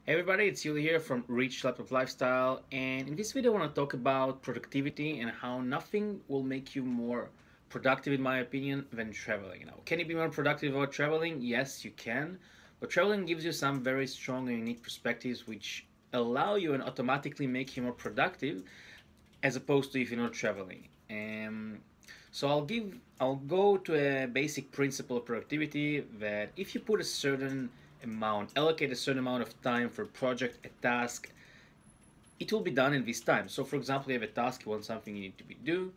Hey everybody, it's Yuli here from Rich Laptop Lifestyle, and in this video I want to talk about productivity and how nothing will make you more productive in my opinion than traveling. Can you be more productive while traveling? Yes, you can, but traveling gives you some very strong and unique perspectives which allow you and automatically make you more productive as opposed to if you're not traveling. So I'll go to a basic principle of productivity that if you put a certain allocate a certain amount of time for a project, a task, it will be done in this time. So for example, you have a task, you want something you need to be do,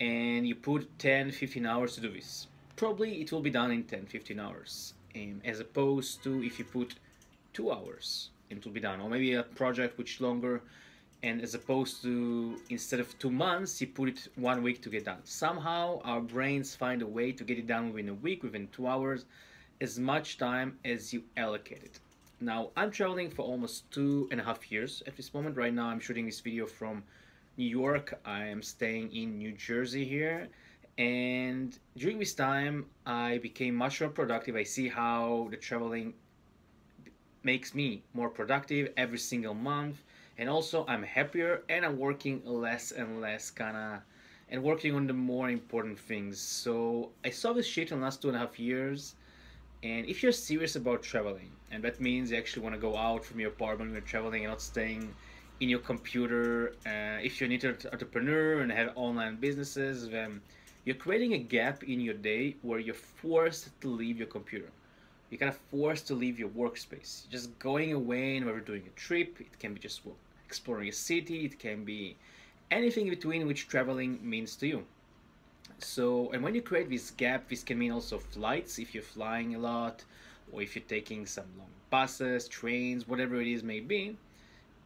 and you put 10, 15 hours to do this. Probably it will be done in 10, 15 hours, as opposed to if you put 2 hours, it will be done. Or maybe a project which longer, and as opposed to instead of 2 months you put it 1 week to get done. Somehow our brains find a way to get it done within a week, within 2 hours, as much time as you allocate it. Now I'm traveling for almost 2.5 years at this moment. Right now I'm shooting this video from New York. I am staying in New Jersey here, and during this time I became much more productive. I see how the traveling makes me more productive every single month, and also I'm happier and I'm working less and less kinda and working on the more important things. So I saw this shift in the last 2.5 years. And if you're serious about traveling, and that means you actually want to go out from your apartment when you're traveling and not staying in your computer, if you're an entrepreneur and have online businesses, then you're creating a gap in your day where you're forced to leave your computer. You're kind of forced to leave your workspace. Just going away and we're doing a trip. It can be just exploring a city. It can be anything in between which traveling means to you. So, and when you create this gap, this can mean also flights if you're flying a lot, or if you're taking some long buses, trains, whatever it is may be.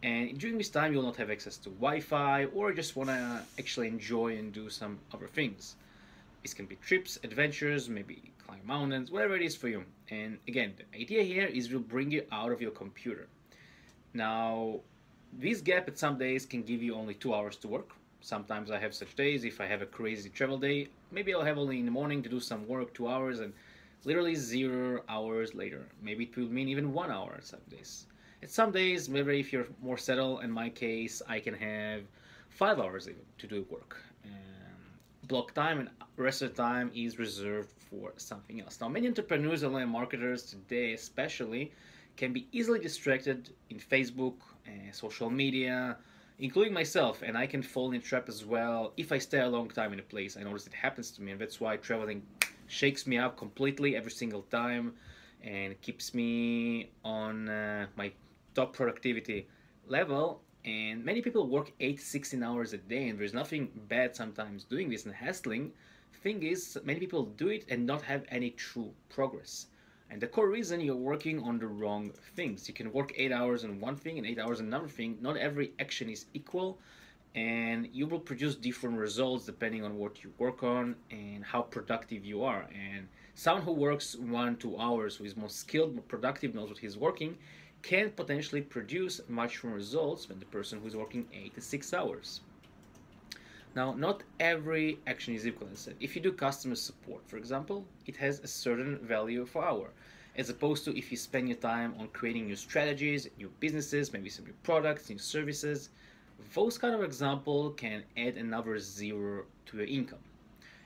And during this time, you'll not have access to Wi-Fi, or just want to actually enjoy and do some other things. This can be trips, adventures, maybe climb mountains, whatever it is for you. And again, the idea here is will bring you out of your computer. Now, this gap at some days can give you only 2 hours to work. Sometimes I have such days. If I have a crazy travel day, maybe I'll have only in the morning to do some work, 2 hours, and literally 0 hours later. Maybe it will mean even 1 hour some days. At some days, maybe if you're more settled, in my case, I can have 5 hours even to do work. Block time, and the rest of the time is reserved for something else. Now, many entrepreneurs and online marketers today, especially, can be easily distracted in Facebook, social media, including myself, and I can fall in a trap as well if I stay a long time in a place. I notice it happens to me, and that's why traveling shakes me up completely every single time and keeps me on my top productivity level. And many people work 8 to 16 hours a day, and there's nothing bad sometimes doing this and hassling. Thing is, many people do it and not have any true progress. And the core reason, you're working on the wrong things. You can work 8 hours on one thing and 8 hours on another thing. Not every action is equal, and you will produce different results depending on what you work on and how productive you are. And someone who works 1 2 hours, who is more skilled, more productive, knows what he's working, can potentially produce much more results than the person who's working 8 to 6 hours. Now, not every action is equal. As I said, if you do customer support, for example, it has a certain value per hour, as opposed to if you spend your time on creating new strategies, new businesses, maybe some new products, new services. Those kind of example can add another zero to your income.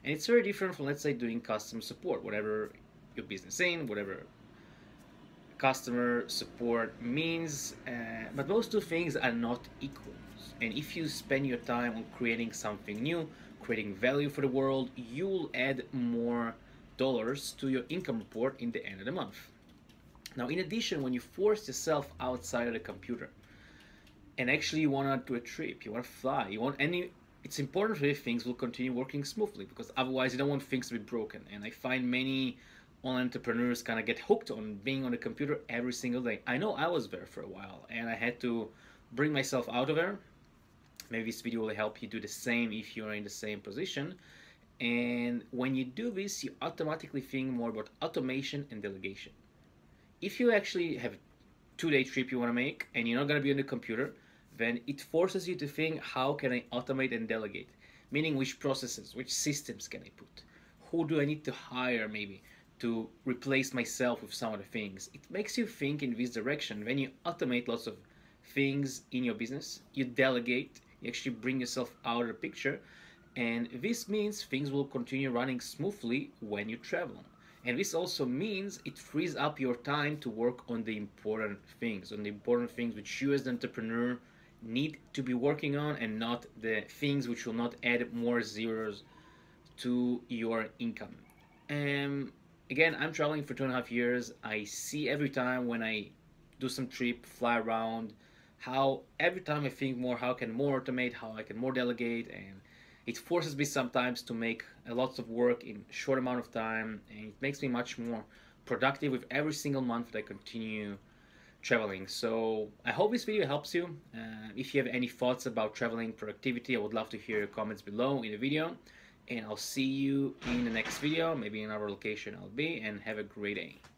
And it's very different from, let's say, doing customer support, whatever your business in, whatever customer support means, but those two things are not equal. And if you spend your time on creating something new, creating value for the world, you'll add more dollars to your income report in the end of the month. Now, in addition, when you force yourself outside of the computer and actually you want to do a trip, you want to fly, it's important that things will continue working smoothly, because otherwise you don't want things to be broken. And I find many online entrepreneurs kind of get hooked on being on the computer every single day. I know I was there for a while, and I had to bring myself out of there. Maybe this video will help you do the same if you're in the same position. And when you do this, you automatically think more about automation and delegation. If you actually have a 2-day trip you want to make and you're not going to be on the computer, then it forces you to think, how can I automate and delegate? Meaning, which processes, which systems can I put? Who do I need to hire maybe to replace myself with some of the things. It makes you think in this direction. When you automate lots of things in your business, you delegate, you actually bring yourself out of the picture, and this means things will continue running smoothly when you travel. And this also means it frees up your time to work on the important things which you as an entrepreneur need to be working on, and not the things which will not add more zeros to your income. And again, I'm traveling for 2.5 years. I see every time when I do some trip, fly around, how every time I think more, how can more automate, how I can more delegate, and it forces me sometimes to make a lot of work in a short amount of time, and it makes me much more productive with every single month that I continue traveling. So I hope this video helps you. If you have any thoughts about traveling productivity, I would love to hear your comments below in the video, and I'll see you in the next video, maybe in our location I'll be, and have a great day.